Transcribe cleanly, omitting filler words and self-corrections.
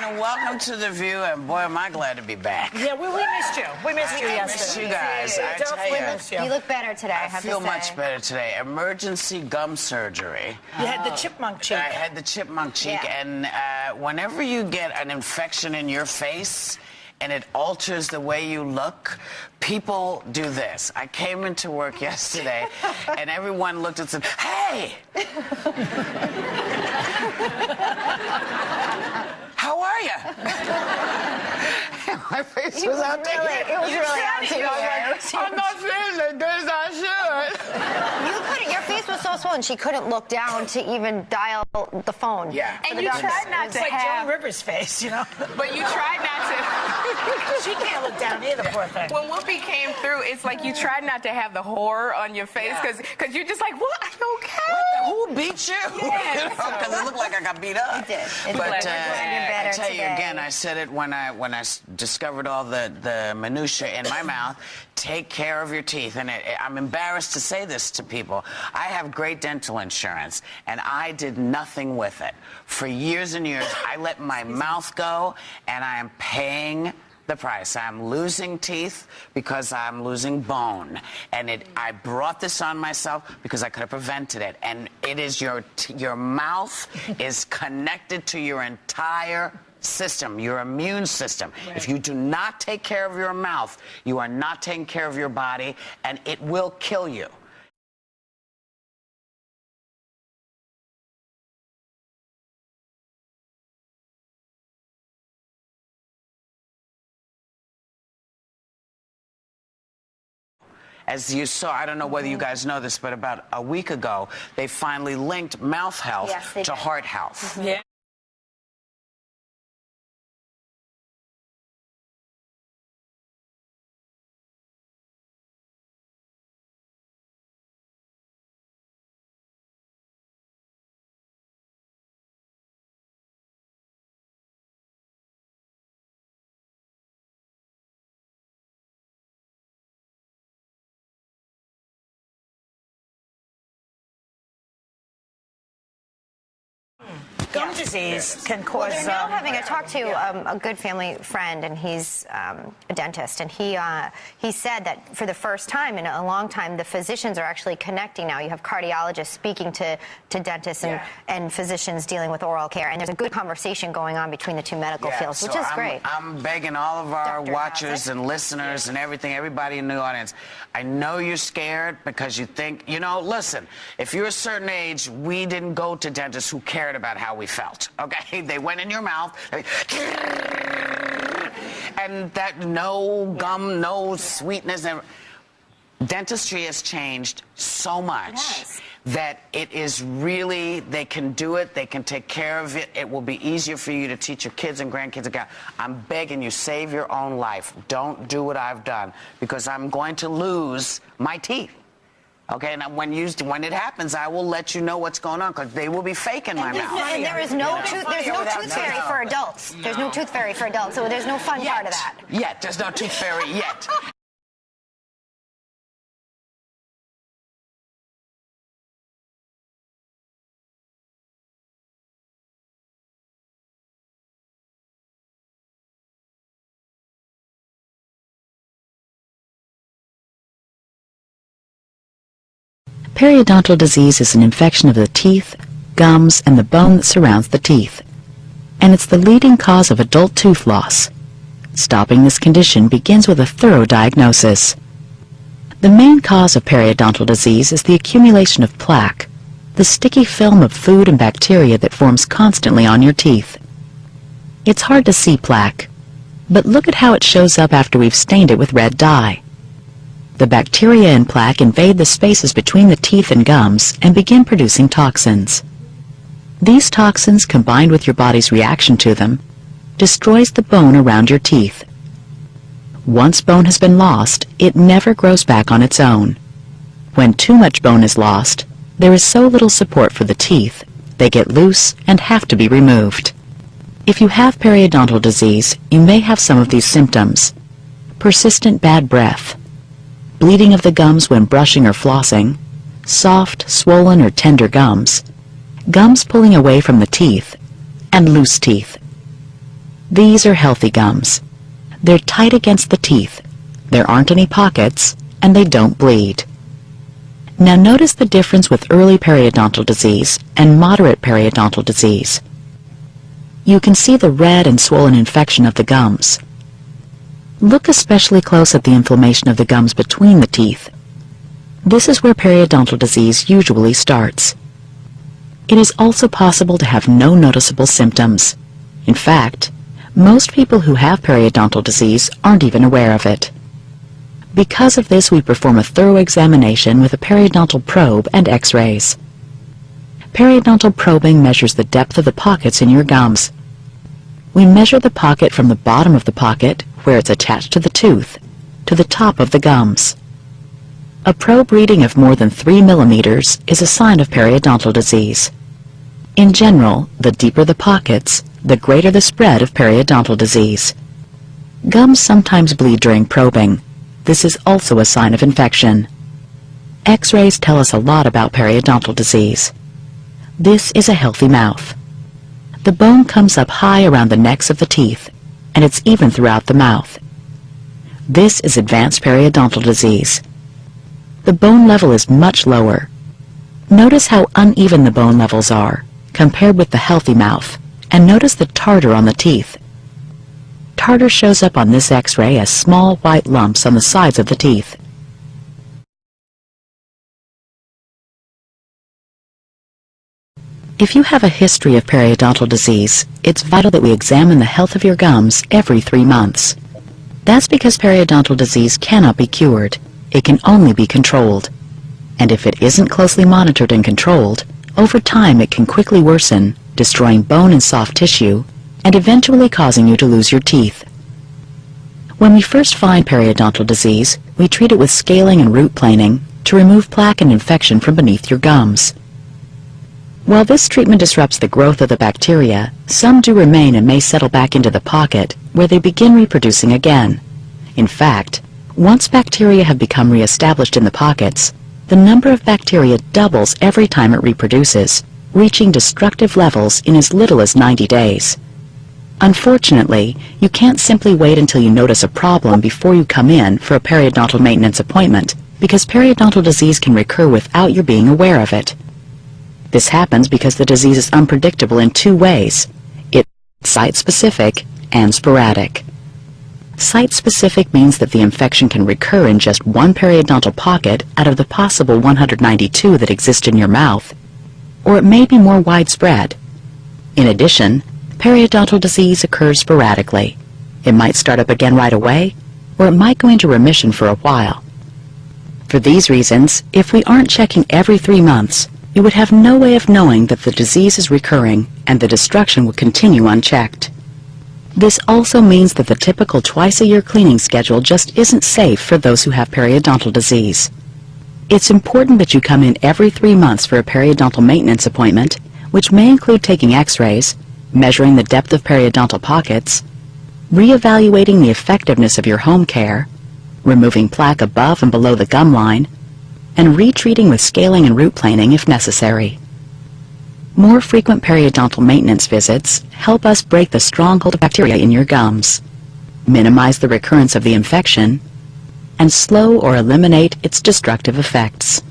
and welcome to The View, and boy, am I glad to be back. Yeah, we missed you. We missed you yesterday. I missed you guys. I tell you, you look better today, I have to say. feel much better today. Emergency gum surgery. You had the chipmunk cheek. I had the chipmunk cheek, and whenever you get an infection in your face, and it alters the way you look, people do this. I came into work yesterday, and everyone looked and said, "Hey! How are you?" My face was out there. It was really out to you. I'm not feeling as good as I should. You couldn't. Your face was so swollen. She couldn't look down to even dial the phone. Yeah. And you tried not to like have... Joan Rivers' face, you know? But you tried not to... She can't look down either, poor thing. When Whoopi came through, it's like you tried not to have the horror on your face because you're just like, what? Are you okay? Who beat you? Yes. Because it looked like I got beat up. It did. But We're glad you're better I tell you today. again, I said it when I discovered all the minutia in my mouth. Take care of your teeth. And I'm embarrassed to say this to people. I have great dental insurance, and I did nothing with it. For years and years, I let my mouth go, and I am paying the price. I'm losing teeth because I'm losing bone. And I brought this on myself because I could have prevented it. And it is your mouth is connected to your entire system, your immune system. Right. If you do not take care of your mouth, you are not taking care of your body, and it will kill you. As you saw, I don't know whether you guys know this, but about a week ago, they finally linked mouth health to heart health. Yeah. Gum disease can cause... They're now having... I talked to a good family friend, and he's a dentist, and he said that for the first time in a long time, the physicians are actually connecting now. You have cardiologists speaking to dentists and physicians dealing with oral care, and there's a good conversation going on between the two medical fields, which is great. I'm begging all of our watchers and listeners and everybody in the audience, I know you're scared because you think, listen, if you're a certain age, we didn't go to dentists who cared about how we felt, okay? They went in your mouth, and that no gum, no sweetness. Dentistry has changed so much that it is really, they can do it, they can take care of it. It will be easier for you to teach your kids and grandkids again. I'm begging you, save your own life. Don't do what I've done, because I'm going to lose my teeth. Okay, and when it happens, I will let you know what's going on, because they will be fake in my mouth. And there is no tooth fairy for adults. No. There's no tooth fairy for adults, so there's no fun part of that. Yet, there's no tooth fairy yet. Periodontal disease is an infection of the teeth, gums, and the bone that surrounds the teeth, and it's the leading cause of adult tooth loss. Stopping this condition begins with a thorough diagnosis. The main cause of periodontal disease is the accumulation of plaque, the sticky film of food and bacteria that forms constantly on your teeth. It's hard to see plaque, but look at how it shows up after we've stained it with red dye. The bacteria in plaque invade the spaces between the teeth and gums and begin producing toxins. These toxins, combined with your body's reaction to them, destroys the bone around your teeth. Once bone has been lost, it never grows back on its own. When too much bone is lost, there is so little support for the teeth, they get loose and have to be removed. If you have periodontal disease, you may have some of these symptoms: persistent bad breath, bleeding of the gums when brushing or flossing, soft, swollen, or tender gums, gums pulling away from the teeth, and loose teeth. These are healthy gums. They're tight against the teeth, there aren't any pockets, and they don't bleed. Now notice the difference with early periodontal disease and moderate periodontal disease. You can see the red and swollen infection of the gums. Look especially close at the inflammation of the gums between the teeth. This is where periodontal disease usually starts. It is also possible to have no noticeable symptoms. In fact, most people who have periodontal disease aren't even aware of it. Because of this, we perform a thorough examination with a periodontal probe and X-rays. Periodontal probing measures the depth of the pockets in your gums. We measure the pocket from the bottom of the pocket, where it's attached to the tooth, to the top of the gums. A probe reading of more than 3 millimeters is a sign of periodontal disease. In general, the deeper the pockets, the greater the spread of periodontal disease. Gums sometimes bleed during probing. This is also a sign of infection. X-rays tell us a lot about periodontal disease. This is a healthy mouth. The bone comes up high around the necks of the teeth, and it's even throughout the mouth. This is advanced periodontal disease. The bone level is much lower. Notice how uneven the bone levels are, compared with the healthy mouth, and notice the tartar on the teeth. Tartar shows up on this X-ray as small white lumps on the sides of the teeth. If you have a history of periodontal disease, it's vital that we examine the health of your gums every 3 months. That's because periodontal disease cannot be cured. It can only be controlled. And if it isn't closely monitored and controlled, over time it can quickly worsen, destroying bone and soft tissue, and eventually causing you to lose your teeth. When we first find periodontal disease, we treat it with scaling and root planing to remove plaque and infection from beneath your gums. While this treatment disrupts the growth of the bacteria, some do remain and may settle back into the pocket, where they begin reproducing again. In fact, once bacteria have become re-established in the pockets, the number of bacteria doubles every time it reproduces, reaching destructive levels in as little as 90 days. Unfortunately, you can't simply wait until you notice a problem before you come in for a periodontal maintenance appointment, because periodontal disease can recur without your being aware of it. This happens because the disease is unpredictable in 2 ways. It's site-specific and sporadic. Site-specific means that the infection can recur in just one periodontal pocket out of the possible 192 that exist in your mouth, or it may be more widespread. In addition, periodontal disease occurs sporadically. It might start up again right away, or it might go into remission for a while. For these reasons, if we aren't checking every 3 months, you would have no way of knowing that the disease is recurring and the destruction will continue unchecked. This also means that the typical twice-a-year cleaning schedule just isn't safe for those who have periodontal disease. It's important that you come in every 3 months for a periodontal maintenance appointment, which may include taking X-rays, measuring the depth of periodontal pockets, re-evaluating the effectiveness of your home care, removing plaque above and below the gum line, and retreating with scaling and root planing if necessary. More frequent periodontal maintenance visits help us break the stronghold of bacteria in your gums, minimize the recurrence of the infection, and slow or eliminate its destructive effects.